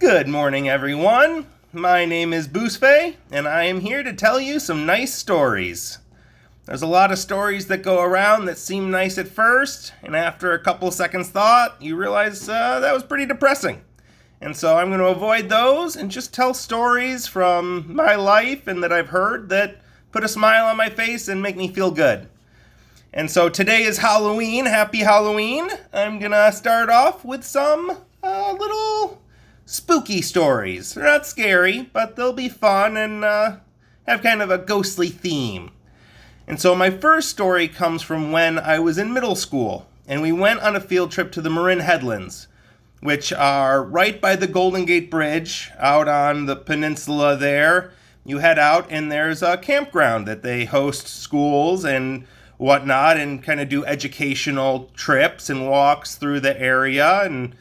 Good morning, everyone. My name is Bousphay, and I am here to tell you some nice stories. There's a lot of stories that go around that seem nice at first, and after a couple seconds thought, you realize that was pretty depressing. And so I'm going to avoid those and just tell stories from my life and that I've heard that put a smile on my face and make me feel good. And so today is Halloween. Happy Halloween. I'm going to start off with some little spooky stories. They're not scary, but they'll be fun and have kind of a ghostly theme. And so my first story comes from when I was in middle school, and we went on a field trip to the Marin Headlands, which are right by the Golden Gate Bridge out on the peninsula there. You head out, and there's a campground that they host schools and whatnot and kind of do educational trips and walks through the area, and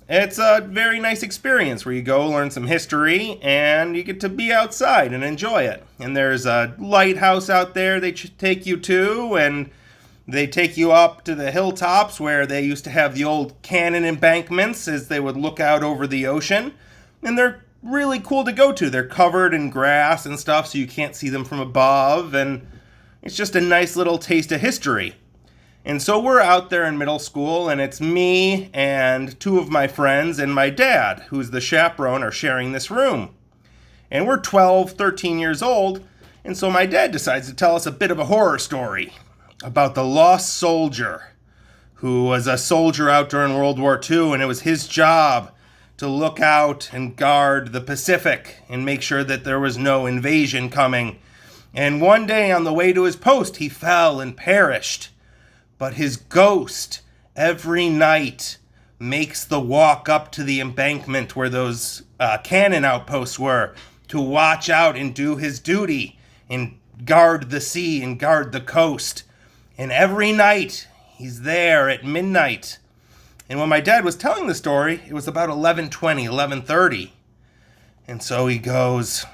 it's a very nice experience where you go learn some history and you get to be outside and enjoy it. And there's a lighthouse out there they take you to, and they take you up to the hilltops where they used to have the old cannon embankments as they would look out over the ocean. And they're really cool to go to. They're covered in grass and stuff so you can't see them from above, and it's just a nice little taste of history. And so we're out there in middle school, and it's me and two of my friends and my dad, who's the chaperone, are sharing this room. And we're 12, 13 years old, and so my dad decides to tell us a bit of a horror story about the lost soldier, who was a soldier out during World War II, and it was his job to look out and guard the Pacific and make sure that there was no invasion coming. And one day on the way to his post, he fell and perished. But his ghost, every night, makes the walk up to the embankment where those cannon outposts were to watch out and do his duty and guard the sea and guard the coast. And every night, he's there at midnight. And when my dad was telling the story, it was about 11:20, 11:30. And so he goes,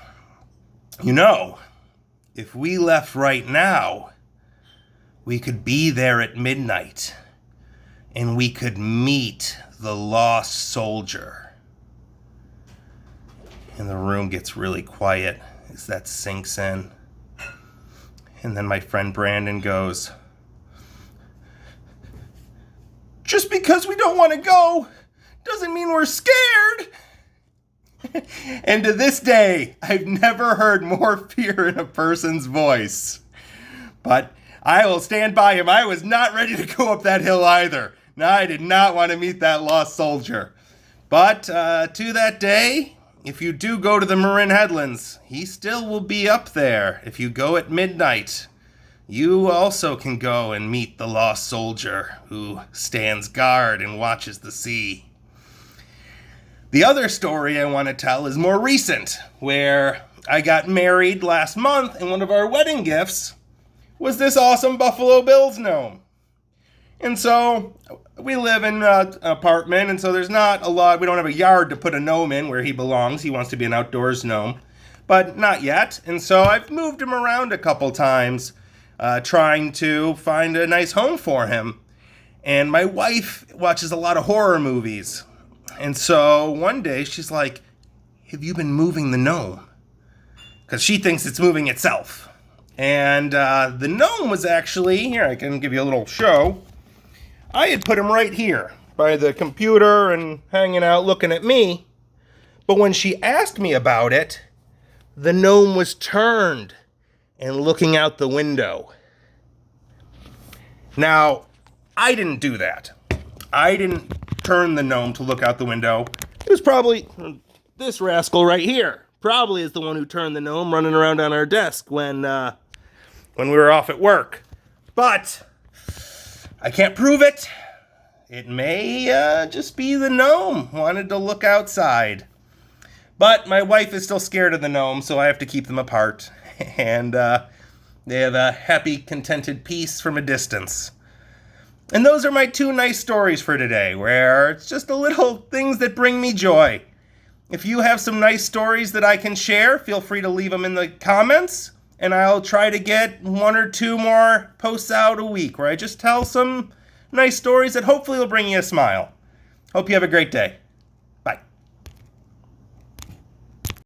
if we left right now, we could be there at midnight, and we could meet the lost soldier. And the room gets really quiet as that sinks in. And then my friend Brandon goes, "Just because we don't want to go doesn't mean we're scared." And to this day, I've never heard more fear in a person's voice. But I will stand by him. I was not ready to go up that hill either. No, I did not want to meet that lost soldier. But to that day, if you do go to the Marin Headlands, he still will be up there. If you go at midnight, you also can go and meet the lost soldier who stands guard and watches the sea. The other story I want to tell is more recent, where I got married last month, and one of our wedding gifts was this awesome Buffalo Bills gnome. And so we live in an apartment, and so there's not a lot. We don't have a yard to put a gnome in where he belongs. He wants to be an outdoors gnome, but not yet. And so I've moved him around a couple times, trying to find a nice home for him. And my wife watches a lot of horror movies. And so one day she's like, "Have you been moving the gnome?" Because she thinks it's moving itself. And the gnome was actually, here, I can give you a little show. I had put him right here by the computer and hanging out looking at me. But when she asked me about it, the gnome was turned and looking out the window. Now, I didn't do that. I didn't turn the gnome to look out the window. It was probably this rascal right here. Probably is the one who turned the gnome running around on our desk when we were off at work. But I can't prove it. It may just be the gnome wanted to look outside. But my wife is still scared of the gnome, so I have to keep them apart. And they have a happy, contented peace from a distance. And those are my two nice stories for today, where it's just a little things that bring me joy. If you have some nice stories that I can share, feel free to leave them in the comments, and I'll try to get one or two more posts out a week where I just tell some nice stories that hopefully will bring you a smile. Hope you have a great day.